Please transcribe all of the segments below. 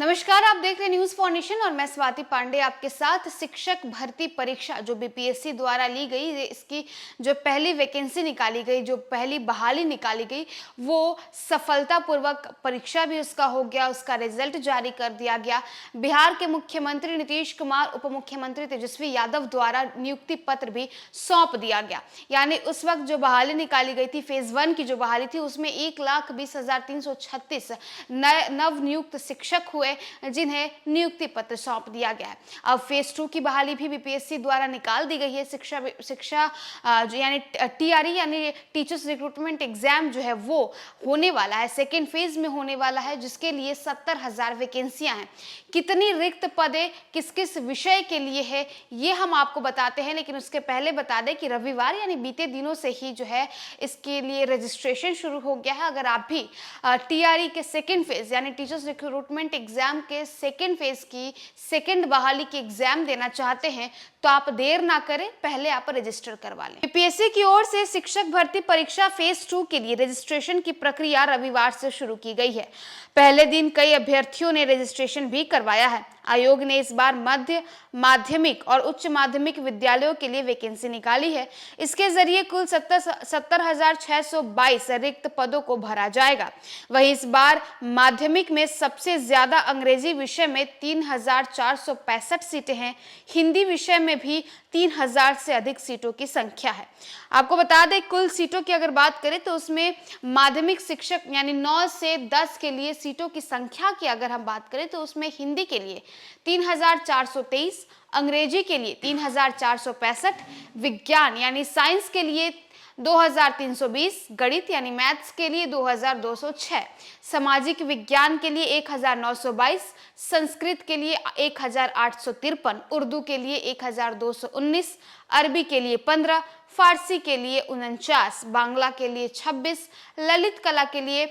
नमस्कार, आप देख रहे हैं न्यूज फाउंडेशन और मैं स्वाति पांडे आपके साथ। शिक्षक भर्ती परीक्षा जो बीपीएससी द्वारा ली गई, इसकी जो पहली वैकेंसी निकाली गई, जो पहली बहाली निकाली गई, वो सफलतापूर्वक परीक्षा भी उसका हो गया, उसका रिजल्ट जारी कर दिया गया। बिहार के मुख्यमंत्री नीतीश कुमार, उप मुख्यमंत्री तेजस्वी यादव द्वारा नियुक्ति पत्र भी सौंप दिया गया। यानी उस वक्त जो बहाली निकाली गई थी, फेज 1 की जो बहाली थी, उसमें 1,20,336 नव नियुक्त शिक्षक हुए जिन्हें नियुक्ति पत्र सौंप दिया गया है। अब फेज 2 की बहाली भी बीपीएससी द्वारा निकाल दी गई है। शिक्षा यानी टीआरई यानी टीचर्स रिक्रूटमेंट एग्जाम जो है वो होने वाला है, सेकेंड फेज में होने वाला है, जिसके लिए 70,000 वैकेंसियां हैं। कितनी रिक्त पदें किस किस विषय के लिए है ये हम आपको बताते हैं, लेकिन उसके पहले बता दें कि रविवार यानी बीते दिनों से ही जो है इसके लिए रजिस्ट्रेशन शुरू हो गया है। अगर आप भी टीआरई के सेकेंड फेज यानी टीचर्स रिक्रूटमेंट एग्जाम के सेकेंड फेज की सेकेंड बहाली की एग्जाम देना चाहते हैं तो आप देर ना करें, पहले आप रजिस्टर करवा लें। बीपीएससी की ओर से शिक्षक भर्ती परीक्षा फेज 2 के लिए रजिस्ट्रेशन की प्रक्रिया रविवार से शुरू की गई है। पहले दिन कई अभ्यर्थियों ने रजिस्ट्रेशन भी करवाया है। आयोग ने इस बार मध्य माध्यमिक और उच्च माध्यमिक विद्यालयों के लिए वैकेंसी निकाली है। इसके जरिए कुल 70,622 रिक्त पदों को भरा जाएगा। वहीं इस बार माध्यमिक में सबसे ज्यादा अंग्रेजी विषय में 3,465 सीटें हैं। हिंदी विषय में भी 3,000 से अधिक सीटों की संख्या है। आपको बता दें, कुल सीटों की अगर बात करें तो उसमें माध्यमिक शिक्षक यानी 9 से 10 के लिए सीटों की संख्या की अगर हम बात करें तो उसमें हिंदी के लिए 3,423, अंग्रेजी के लिए 3,465, विज्ञान यानी साइंस के लिए 2,320, गणित यानी मैथ्स के लिए 2,206, सामाजिक विज्ञान के लिए 1,922, संस्कृत के लिए 1,853, उर्दू के लिए 1,219, अरबी के लिए 15, फारसी के लिए 49, बांग्ला के लिए 26, ललित कला के लिए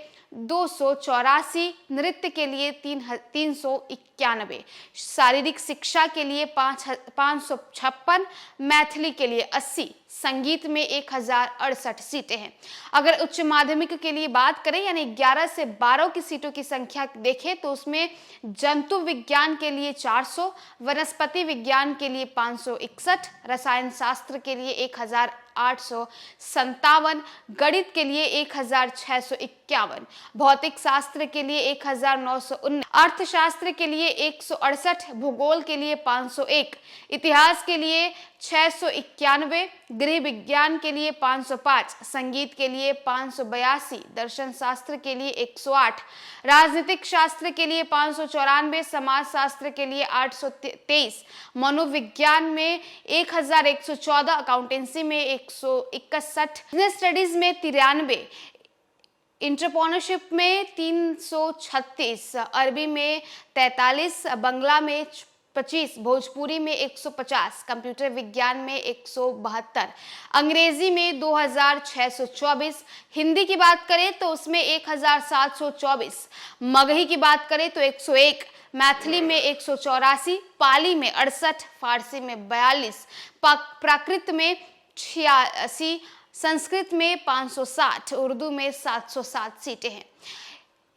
284, नृत्य के लिए 391, शारीरिक शिक्षा के लिए 556, मैथिली के लिए 80, संगीत में 1,068 सीटें हैं। अगर उच्च माध्यमिक के लिए बात करें यानी 11 से 12 की सीटों की संख्या देखें तो उसमें जंतु विज्ञान के लिए 400, वनस्पति विज्ञान के लिए 561, रसायन शास्त्र के लिए 1,857, गणित के लिए 1,651, भौतिक शास्त्र के लिए 1,919, अर्थशास्त्र के लिए 168, भूगोल के लिए 501, इतिहास के लिए 691, गृह विज्ञान के लिए 505, संगीत के लिए 582, दर्शन शास्त्र के लिए 108, राजनीतिक शास्त्र के लिए 594, समाज शास्त्र के लिए 823, मनोविज्ञान में 1,114, अकाउंटेंसी में 161, बिजनेस स्टडीज में 93, इंटरप्रेन्योरशिप में 336, अरबी में 43, बंगला में 25, भोजपुरी में 150, कंप्यूटर विज्ञान में 172, अंग्रेजी में 2,624, हिंदी की बात करें तो उसमें 1,724, मगही की बात करें तो 101, मैथिली में 184, पाली में 68, फारसी में 42, प्राकृत में 86, संस्कृत में 560, उर्दू में 707 सीटें हैं।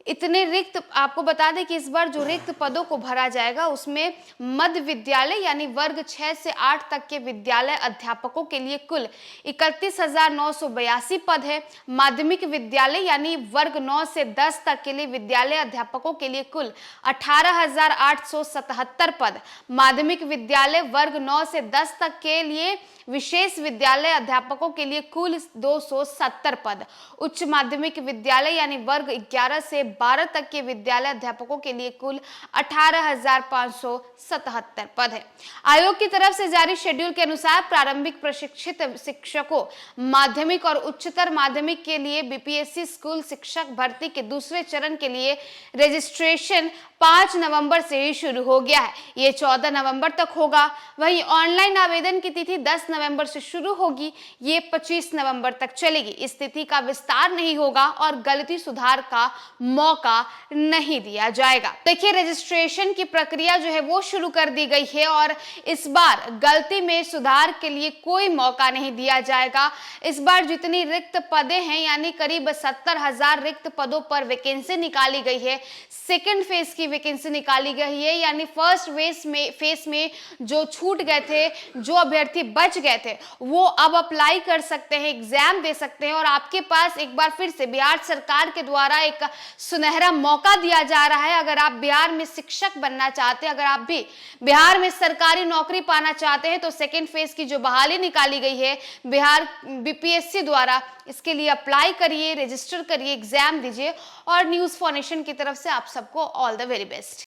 इतने रिक्त, आपको बता दें कि इस बार जो रिक्त पदों को भरा जाएगा उसमें मध्य विद्यालय यानी वर्ग 6 से 8 तक के विद्यालय अध्यापकों के लिए कुल 31,982 पद है। माध्यमिक विद्यालय यानी वर्ग 9 से 10 तक के लिए विद्यालय अध्यापकों के लिए कुल 18,877 पद। माध्यमिक विद्यालय वर्ग 9 से 10 तक के लिए विशेष विद्यालय अध्यापकों के लिए कुल 270 पद। उच्च माध्यमिक विद्यालय यानी वर्ग 11 से 12 तक के विद्यालय अध्यापकों के लिए कुल 18,577 पद है। आयोग की तरफ से जारी शेड्यूल के अनुसार प्रारंभिक प्रशिक्षित शिक्षकों माध्यमिक और उच्चतर माध्यमिक के लिए बीपीएससी स्कूल शिक्षक भर्ती के दूसरे चरण के लिए रजिस्ट्रेशन 5 नवंबर से ही शुरू हो गया है। ये 14 नवंबर तक होगा। वहीं ऑनलाइन आवेदन की तिथि 10 नवंबर से शुरू होगी, ये 25 नवंबर तक चलेगी। इस तिथि का विस्तार नहीं होगा और गलती सुधार का मौका नहीं दिया जाएगा। देखिए, रजिस्ट्रेशन की प्रक्रिया जो है वो शुरू कर दी गई है और इस बार गलती में सुधार के लिए कोई मौका नहीं दिया जाएगा। इस बार जितनी रिक्त पदें हैं, यानी करीब 70,000 रिक्त पदों पर वैकेंसी निकाली गई है। सेकेंड फेज की वैकेंसी निकाली गई है, यानी फर्स्ट फेज में जो छूट गए थे, जो अभ्यर्थी बच गए थे, वो अब अप्लाई कर सकते हैं, एग्जाम दे सकते हैं और आपके पास एक बार फिर से बिहार सरकार के द्वारा एक सुनहरा मौका दिया जा रहा है। अगर आप बिहार में शिक्षक बनना चाहते हैं, अगर आप भी बिहार में सरकारी नौकरी पाना चाहते हैं, तो सेकेंड फेज की जो बहाली निकाली गई है बिहार बीपीएससी द्वारा, इसके लिए अप्लाई करिए, रजिस्टर करिए, एग्जाम दीजिए। और न्यूज़ फॉर नेशन की तरफ से आप सबको ऑल द वेरी बेस्ट।